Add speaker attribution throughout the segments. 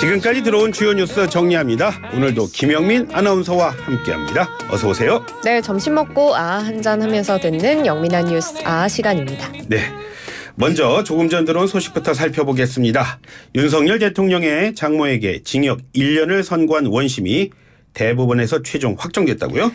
Speaker 1: 지금까지 들어온 주요 뉴스 정리합니다. 오늘도 김영민 아나운서와 함께합니다. 어서 오세요.
Speaker 2: 네, 점심 먹고 한잔 하면서 듣는 영민한 뉴스 시간입니다.
Speaker 1: 네, 먼저 조금 전 들어온 소식부터 살펴보겠습니다. 윤석열 대통령의 장모에게 징역 1년을 선고한 원심이 대법원에서 최종 확정됐다고요?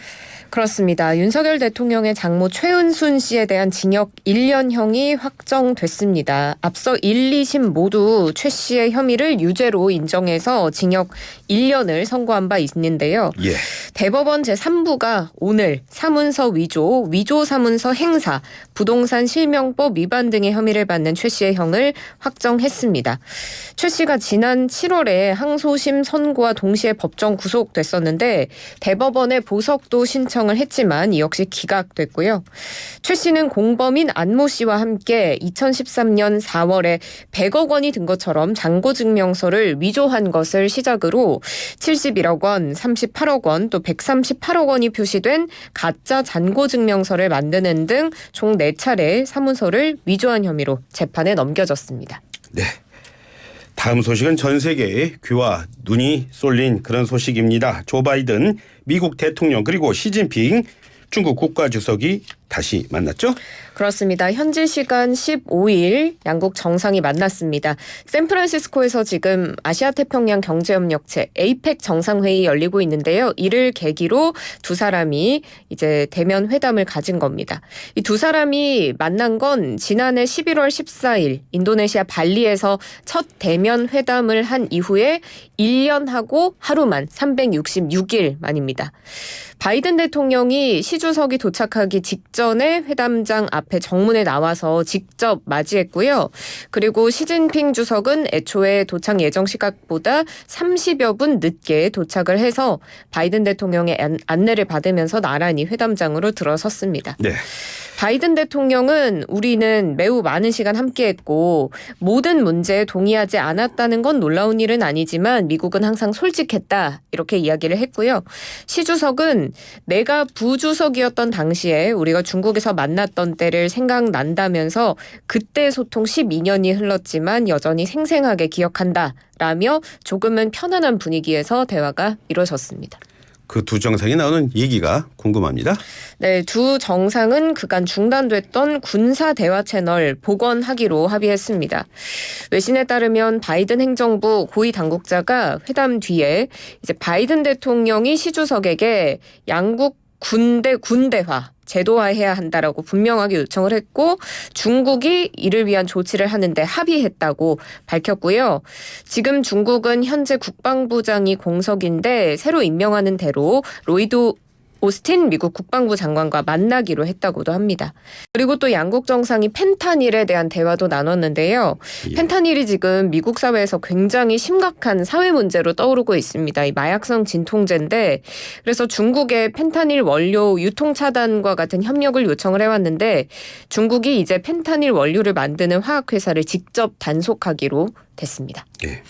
Speaker 2: 그렇습니다. 윤석열 대통령의 장모 최은순 씨에 대한 징역 1년형이 확정됐습니다. 앞서 1, 2심 모두 최 씨의 혐의를 유죄로 인정해서 징역 1년을 선고한 바 있는데요.
Speaker 1: 예.
Speaker 2: 대법원 제3부가 오늘 사문서 위조, 위조 사문서 행사, 부동산 실명법 위반 등의 혐의를 받는 최 씨의 형을 확정했습니다. 최 씨가 지난 7월에 항소심 선고와 동시에 법정 구속됐었는데 대법원에 보석도 신청을 했지만 이 역시 기각됐고요. 최 씨는 공범인 안모 씨와 함께 2013년 4월에 100억 원이 든 것처럼 잔고증명서를 위조한 것을 시작으로 71억 원, 38억 원, 또 138억 원이 표시된 가짜 잔고증명서를 만드는 등 총 4차례 사문서를 위조한 혐의로 재판에 넘겨졌습니다.
Speaker 1: 네. 다음 소식은 전 세계에 귀와 눈이 쏠린 그런 소식입니다. 조 바이든 미국 대통령 그리고 시진핑 중국 국가주석이 다시 만났죠?
Speaker 2: 그렇습니다. 현지 시간 15일 양국 정상이 만났습니다. 샌프란시스코에서 지금 아시아태평양 경제협력체 APEC 정상회의 열리고 있는데요. 이를 계기로 두 사람이 이제 대면 회담을 가진 겁니다. 이 두 사람이 만난 건 지난해 11월 14일 인도네시아 발리에서 첫 대면 회담을 한 이후에 1년하고 하루만 366일 만입니다. 바이든 대통령이 시 주석이 도착하기 직전에 회담장 앞에 정문에 나와서 직접 맞이했고요. 그리고 시진핑 주석은 애초에 도착 예정 시각보다 30여 분 늦게 도착을 해서 바이든 대통령의 안내를 받으면서 나란히 회담장으로 들어섰습니다.
Speaker 1: 네.
Speaker 2: 바이든 대통령은 우리는 매우 많은 시간 함께했고 모든 문제에 동의하지 않았다는 건 놀라운 일은 아니지만 미국은 항상 솔직했다 이렇게 이야기를 했고요. 시 주석은 내가 부주석이었던 당시에 우리가 중국에서 만났던 때를 생각난다면서 그때 소통 12년이 흘렀지만 여전히 생생하게 기억한다라며 조금은 편안한 분위기에서 대화가 이루어졌습니다.
Speaker 1: 그 두 정상이 나오는 얘기가 궁금합니다.
Speaker 2: 네, 두 정상은 그간 중단됐던 군사 대화 채널 복원하기로 합의했습니다. 외신에 따르면 바이든 행정부 고위 당국자가 회담 뒤에 이제 바이든 대통령이 시 주석에게 양국 군대화 제도화해야 한다라고 분명하게 요청을 했고 중국이 이를 위한 조치를 하는데 합의했다고 밝혔고요. 지금 중국은 현재 국방부장이 공석인데 새로 임명하는 대로 로이드 오스틴 미국 국방부 장관과 만나기로 했다고도 합니다. 그리고 또 양국 정상이 펜타닐에 대한 대화도 나눴는데요.
Speaker 1: 예.
Speaker 2: 펜타닐이 지금 미국 사회에서 굉장히 심각한 사회 문제로 떠오르고 있습니다. 이 마약성 진통제인데 그래서 중국의 펜타닐 원료 유통 차단과 같은 협력을 요청을 해왔는데 중국이 이제 펜타닐 원료를 만드는 화학회사를 직접 단속하기로 됐습니다.
Speaker 1: 네.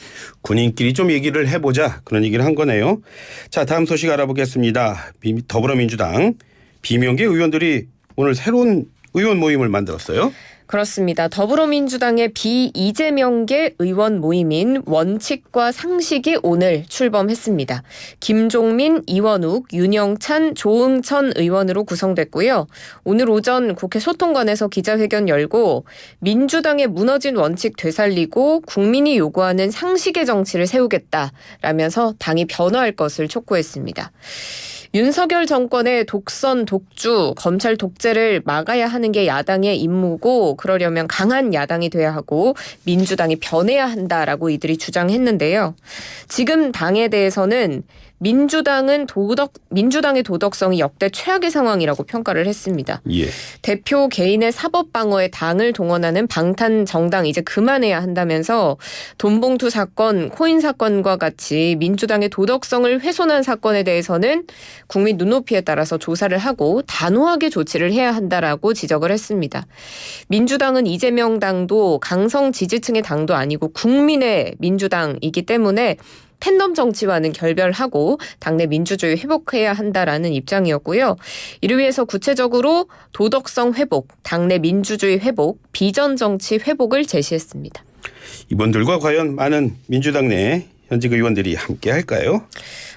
Speaker 1: 군인끼리 좀 얘기를 해보자 그런 얘기를 한 거네요. 자, 다음 소식 알아보겠습니다. 더불어민주당 비명계 의원들이 오늘 새로운 의원 모임을 만들었어요.
Speaker 2: 그렇습니다. 더불어민주당의 비이재명계 의원 모임인 원칙과 상식이 오늘 출범했습니다. 김종민, 이원욱, 윤영찬, 조응천 의원으로 구성됐고요. 오늘 오전 국회 소통관에서 기자회견 열고 민주당의 무너진 원칙 되살리고 국민이 요구하는 상식의 정치를 세우겠다라면서 당이 변화할 것을 촉구했습니다. 윤석열 정권의 독선, 독주, 검찰 독재를 막아야 하는 게 야당의 임무고 그러려면 강한 야당이 돼야 하고 민주당이 변해야 한다라고 이들이 주장했는데요. 지금 당에 대해서는 민주당의 도덕성이 역대 최악의 상황이라고 평가를 했습니다.
Speaker 1: 예.
Speaker 2: 대표 개인의 사법 방어에 당을 동원하는 방탄 정당 이제 그만해야 한다면서 돈봉투 사건, 코인 사건과 같이 민주당의 도덕성을 훼손한 사건에 대해서는 국민 눈높이에 따라서 조사를 하고 단호하게 조치를 해야 한다라고 지적을 했습니다. 민주당은 이재명 당도 강성 지지층의 당도 아니고 국민의 민주당이기 때문에 팬덤 정치와는 결별하고 당내 민주주의 회복해야 한다라는 입장이었고요. 이를 위해서 구체적으로 도덕성 회복, 당내 민주주의 회복, 비전 정치 회복을 제시했습니다.
Speaker 1: 이분들과 과연 많은 민주당 내 현직 의원들이 함께 할까요?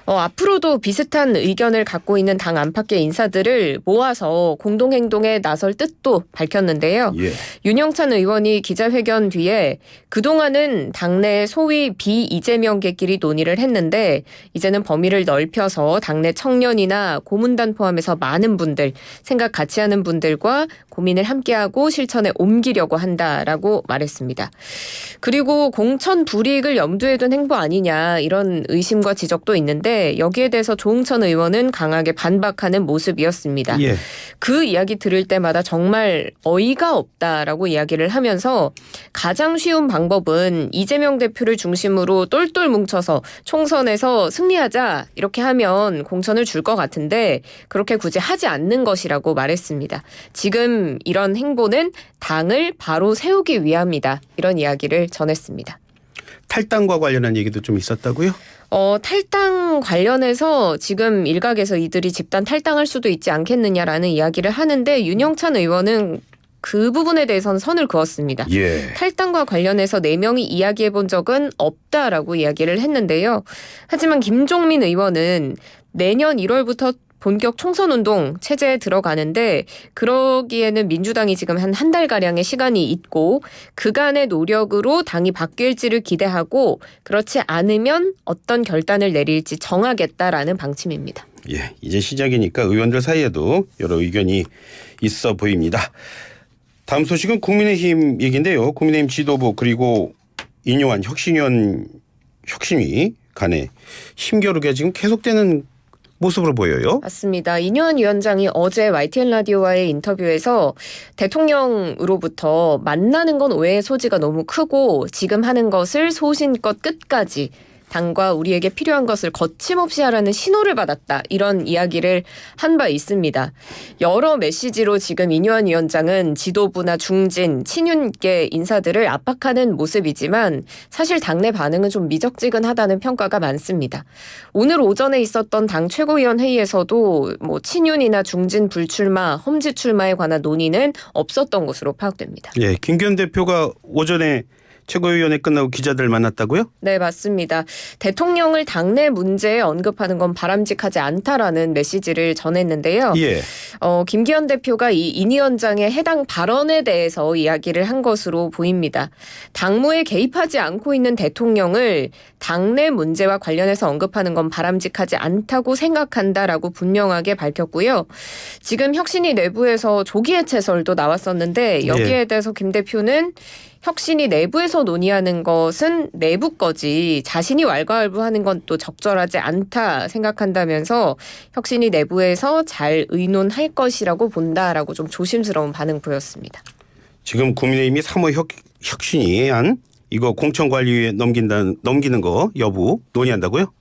Speaker 2: 앞으로도 비슷한 의견을 갖고 있는 당 안팎의 인사들을 모아서 공동행동에 나설 뜻도 밝혔는데요.
Speaker 1: 예.
Speaker 2: 윤영찬 의원이 기자회견 뒤에 그동안은 당내 소위 비이재명계끼리 논의를 했는데 이제는 범위를 넓혀서 당내 청년이나 고문단 포함해서 많은 분들, 생각 같이 하는 분들과 고민을 함께하고 실천에 옮기려고 한다라고 말했습니다. 그리고 공천 불이익을 염두에 둔 행보 아니냐 이런 의심과 지적도 있는데 여기에 대해서 조응천 의원은 강하게 반박하는 모습이었습니다.
Speaker 1: 예.
Speaker 2: 그 이야기 들을 때마다 정말 어이가 없다라고 이야기를 하면서 가장 쉬운 방법은 이재명 대표를 중심으로 똘똘 뭉쳐서 총선에서 승리하자 이렇게 하면 공천을 줄 것 같은데 그렇게 굳이 하지 않는 것이라고 말했습니다. 지금 이런 행보는 당을 바로 세우기 위함이다. 이런 이야기를 전했습니다.
Speaker 1: 탈당과 관련한 얘기도 좀 있었다고요?
Speaker 2: 탈당 관련해서 지금 일각에서 이들이 집단 탈당할 수도 있지 않겠느냐라는 이야기를 하는데 윤영찬 의원은 그 부분에 대해서는 선을 그었습니다.
Speaker 1: 예.
Speaker 2: 탈당과 관련해서 4명이 이야기해 본 적은 없다라고 이야기를 했는데요. 하지만 김종민 의원은 내년 1월부터 본격 총선운동 체제에 들어가는데 그러기에는 민주당이 지금 한 달가량의 시간이 있고 그간의 노력으로 당이 바뀔지를 기대하고 그렇지 않으면 어떤 결단을 내릴지 정하겠다라는 방침입니다.
Speaker 1: 예, 이제 시작이니까 의원들 사이에도 여러 의견이 있어 보입니다. 다음 소식은 국민의힘 얘기인데요. 국민의힘 지도부 그리고 인요한 혁신위 간에 힘겨루게 지금 계속되는 모습으로 보여요.
Speaker 2: 맞습니다. 이뇨한 위원장이 어제 YTN 라디오와의 인터뷰에서 대통령으로부터 만나는 건 오해의 소지가 너무 크고 지금 하는 것을 소신껏 끝까지 당과 우리에게 필요한 것을 거침없이 하라는 신호를 받았다. 이런 이야기를 한 바 있습니다. 여러 메시지로 지금 이뇨한 위원장은 지도부나 중진, 친윤계 인사들을 압박하는 모습이지만 사실 당내 반응은 좀 미적지근하다는 평가가 많습니다. 오늘 오전에 있었던 당 최고위원 회의에서도 친윤이나 중진 불출마, 험지 출마에 관한 논의는 없었던 것으로 파악됩니다.
Speaker 1: 예, 김기현 대표가 오전에 최고위원회 끝나고 기자들 만났다고요?
Speaker 2: 네, 맞습니다. 대통령을 당내 문제에 언급하는 건 바람직하지 않다라는 메시지를 전했는데요.
Speaker 1: 예.
Speaker 2: 김기현 대표가 인 위원장의 해당 발언에 대해서 이야기를 한 것으로 보입니다. 당무에 개입하지 않고 있는 대통령을 당내 문제와 관련해서 언급하는 건 바람직하지 않다고 생각한다라고 분명하게 밝혔고요. 지금 혁신위 내부에서 조기 해체설도 나왔었는데 여기에 대해서 김 대표는 혁신이 내부에서 논의하는 것은 내부 거지 자신이 왈가왈부하는 건 또 적절하지 않다 생각한다면서 혁신이 내부에서 잘 의논할 것이라고 본다라고 좀 조심스러운 반응 보였습니다.
Speaker 1: 지금 국민의힘이 3호 혁신위안 이거 공천관리위에 넘기는 거 여부 논의한다고요?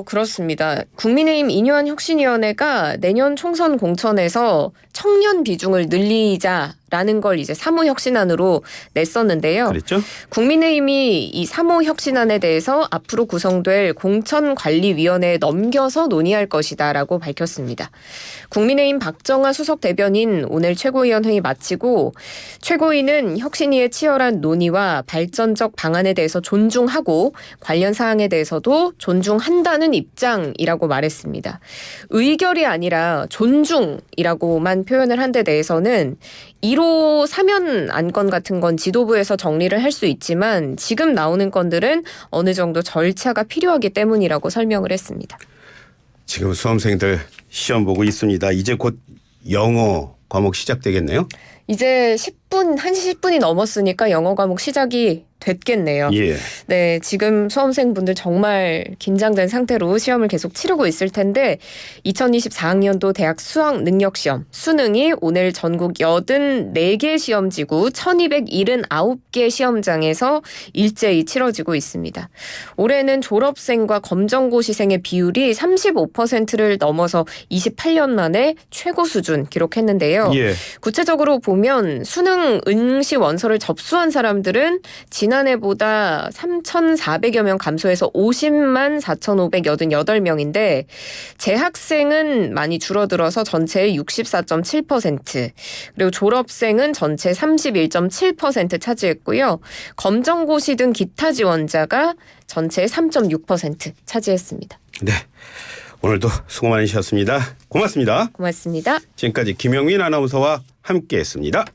Speaker 2: 그렇습니다. 국민의힘 인요한 혁신위원회가 내년 총선 공천에서 청년 비중을 늘리자라는 걸 이제 3호 혁신안으로 냈었는데요.
Speaker 1: 그랬죠?
Speaker 2: 국민의힘이 이 3호 혁신안에 대해서 앞으로 구성될 공천관리위원회에 넘겨서 논의할 것이다라고 밝혔습니다. 국민의힘 박정아 수석 대변인 오늘 최고위원 회의 마치고 최고위는 혁신위의 치열한 논의와 발전적 방안에 대해서 존중하고 관련 사항에 대해서도 존중한다는 입장이라고 말했습니다. 의결이 아니라 존중이라고만 표현을 한 데 대해서는 1호 사면 안건 같은 건 지도부에서 정리를 할 수 있지만 지금 나오는 건들은 어느 정도 절차가 필요하기 때문이라고 설명을 했습니다.
Speaker 1: 지금 수험생들 시험 보고 있습니다. 이제 곧 영어 과목 시작되겠네요.
Speaker 2: 이제 1시 10분이 넘었으니까 영어 과목 시작이 됐겠네요.
Speaker 1: 예.
Speaker 2: 네, 지금 수험생분들 정말 긴장된 상태로 시험을 계속 치르고 있을 텐데 2024학년도 대학 수학 능력 시험 수능이 오늘 전국 84개 시험지구 1279개 시험장에서 일제히 치러지고 있습니다. 올해는 졸업생과 검정고시생의 비율이 35%를 넘어서 28년 만에 최고 수준 기록했는데요.
Speaker 1: 예.
Speaker 2: 구체적으로 보면 수능 응시 원서를 접수한 사람들은 지난해보다 3,400여 명 감소해서 50만 4,588명인데 재학생은 많이 줄어들어서 전체의 64.7%, 그리고 졸업생은 전체 31.7% 차지했고요. 검정고시 등 기타 지원자가 전체의 3.6% 차지했습니다.
Speaker 1: 네. 오늘도 수고 많으셨습니다. 고맙습니다.
Speaker 2: 고맙습니다.
Speaker 1: 지금까지 김영민 아나운서와 함께했습니다.